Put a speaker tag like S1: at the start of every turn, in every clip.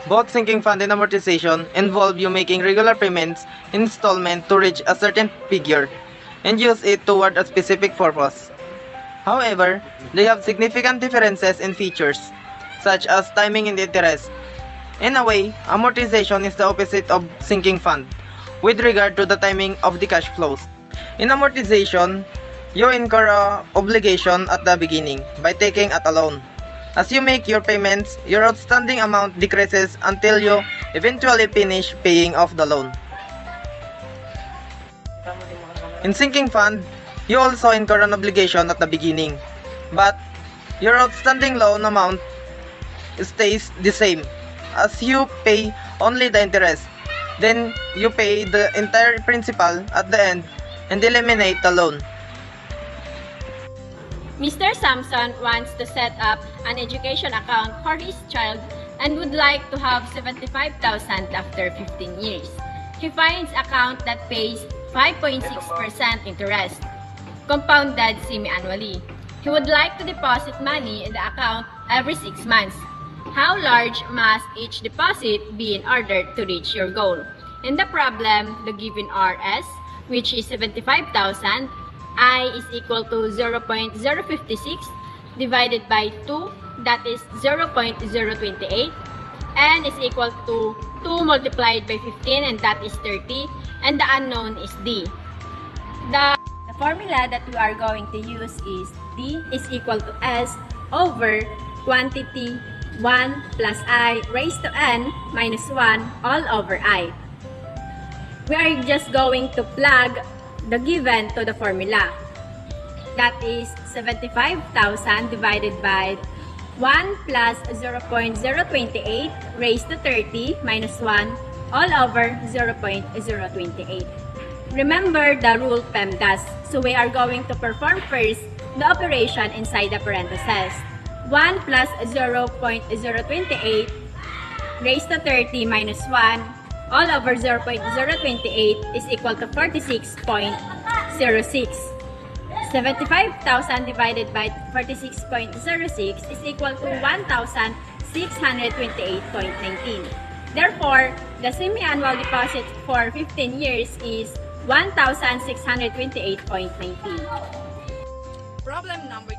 S1: Both sinking fund and amortization involve you making regular payments in installment to reach a certain figure and use it toward a specific purpose. However, they have significant differences in features, such as timing and interest. In a way, amortization is the opposite of sinking fund with regard to the timing of the cash flows. In amortization, you incur a obligation at the beginning by taking out a loan. As you make your payments, your outstanding amount decreases until you eventually finish paying off the loan. In sinking fund, you also incur an obligation at the beginning, but your outstanding loan amount stays the same as you pay only the interest. Then you pay the entire principal at the end and eliminate the loan.
S2: Mr. Samson wants to set up an education account for his child and would like to have 75,000 after 15 years. He finds account that pays 5.6% interest, compounded semi-annually. He would like to deposit money in the account every 6 months. How large must each deposit be in order to reach your goal? In the problem, the given RS, which is 75,000, I is equal to 0.056 divided by 2, that is 0.028, N is equal to 2 multiplied by 15, and that is 30, and the unknown is D. The formula that we are going to use is D is equal to S over quantity 1 plus I raised to N minus 1 all over I. We are just going to plug the given to the formula. That is 75,000 divided by 1 plus 0.028 raised to 30 minus 1 all over 0.028. Remember the rule PEMDAS. So we are going to perform first the operation inside the parentheses. 1 plus 0.028 raised to 30 minus 1 all over 0.028 is equal to 46.06. 75,000 divided by 46.06 is equal to 1,628.19. Therefore, the semi-annual deposit for 15 years is 1,628.19.
S3: Problem number 2.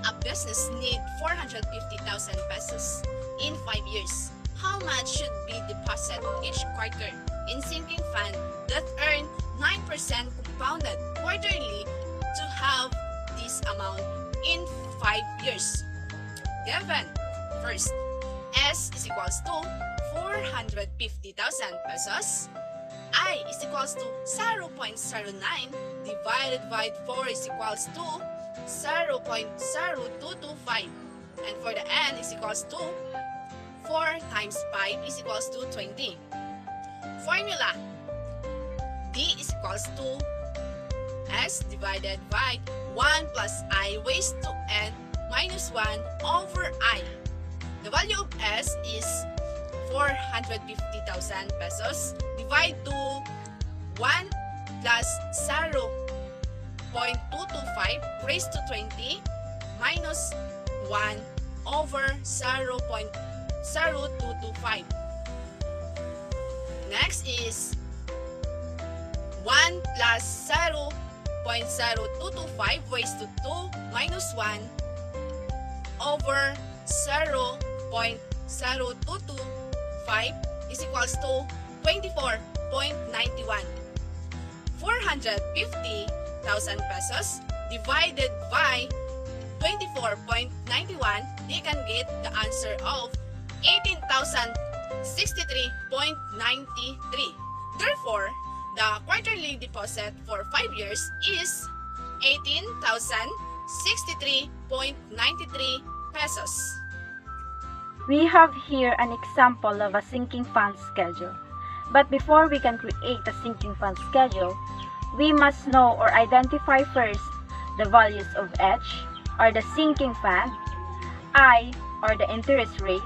S3: A business need 450,000 pesos in 5 years. How much should be deposited each quarter in sinking fund that earn 9% compounded quarterly to have this amount in 5 years? Given, first, S is equals to 450,000 pesos. I is equals to 0.09 divided by 4 is equals to 0.0225. And for the N is equals to 4 times 5 is equals to 20. Formula: D is equals to S divided by 1 plus I raised to N minus 1 over I. The value of S is 450,000 pesos. Divide to 1 plus 0.225 raised to 20 minus 1 over 0.0225. Next is 1 plus 0.0225 raised to 2 minus 1 over 0.0225 is equals to 24.91. 450,000 pesos divided by 24.91, they can get the answer of 18,063.93. Therefore, the quarterly deposit for 5 years is 18,063.93 pesos.
S4: We have here an example of a sinking fund schedule. But before we can create a sinking fund schedule, we must know or identify first the values of H, or the sinking fund, I, or the interest rate,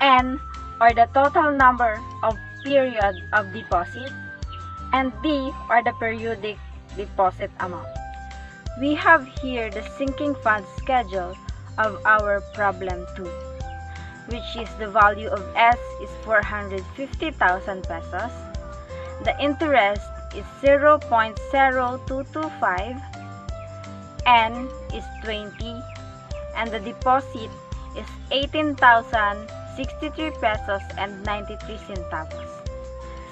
S4: N, or the total number of period of deposit, and D, or the periodic deposit amount. We have here the sinking fund schedule of our problem 2. which is the value of S is 450,000 pesos. The interest is 0.0225, N is 20, and the deposit is 18,063 pesos and 93 centavos.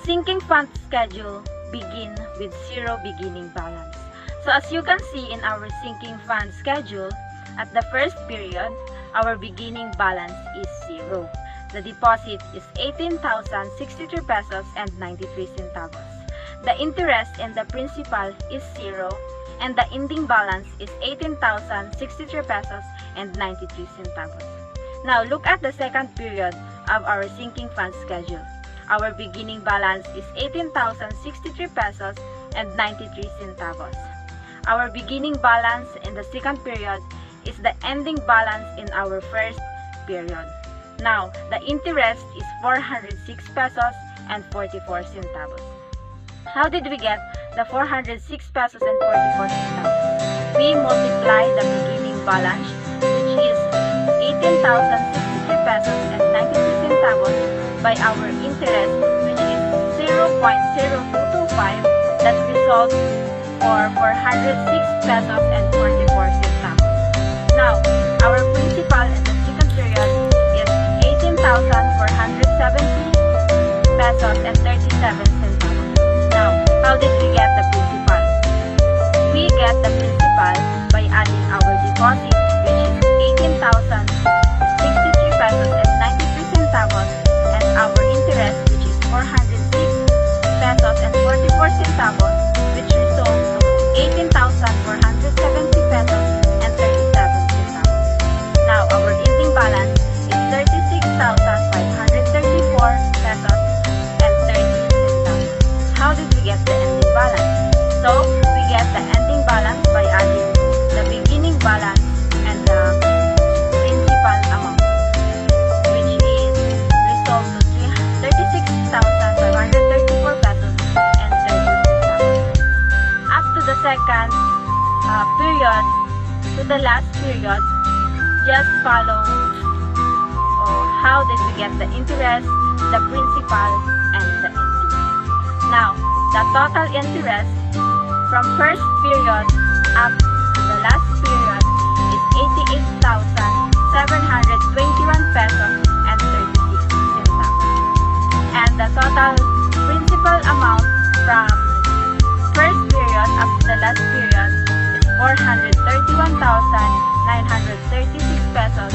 S4: Sinking fund schedule begin with zero beginning balance. So as you can see in our sinking fund schedule, at the first period, our beginning balance is zero. The deposit is 18,063 pesos and 93 centavos. The interest and the principal is zero, and the ending balance is 18,063 pesos and 93 centavos. Now look at the second period of our sinking fund schedule. Our beginning balance is 18,063 pesos and 93 centavos. Our beginning balance in the second period is the ending balance in our first period. Now, the interest is 406 pesos and 44 centavos. How did we get the 406 pesos and 44 centavos? We multiply the beginning balance, which is 18,063 pesos and 93 centavos, by our interest, which is 0.0225, that results for 406 pesos and 44 centavos. Now, our principal in the second period is 18,470 pesos and 37 centavos. Now, how did we get the principal? We get the principal by adding our deposit, which is 18,063 pesos and 93 centavos, and our interest, which is 406 pesos and 44 centavos, which results to 18,470 pesos and 37 centavos. Now, our ending balance is 36,534 pesos and 30 centavos. How did we get the ending balance? So, we get the ending balance by adding the beginning balance and the principal amount, which is result to 36,534 pesos and 30 centavos. Up to the second period, to the last period, just follow how did we get the interest, the principal, and the ending. Now, the total interest from first period up to the last period is 88,721 pesos and 36 centavos. And the total principal amount from first period up to the last period is 431,936 pesos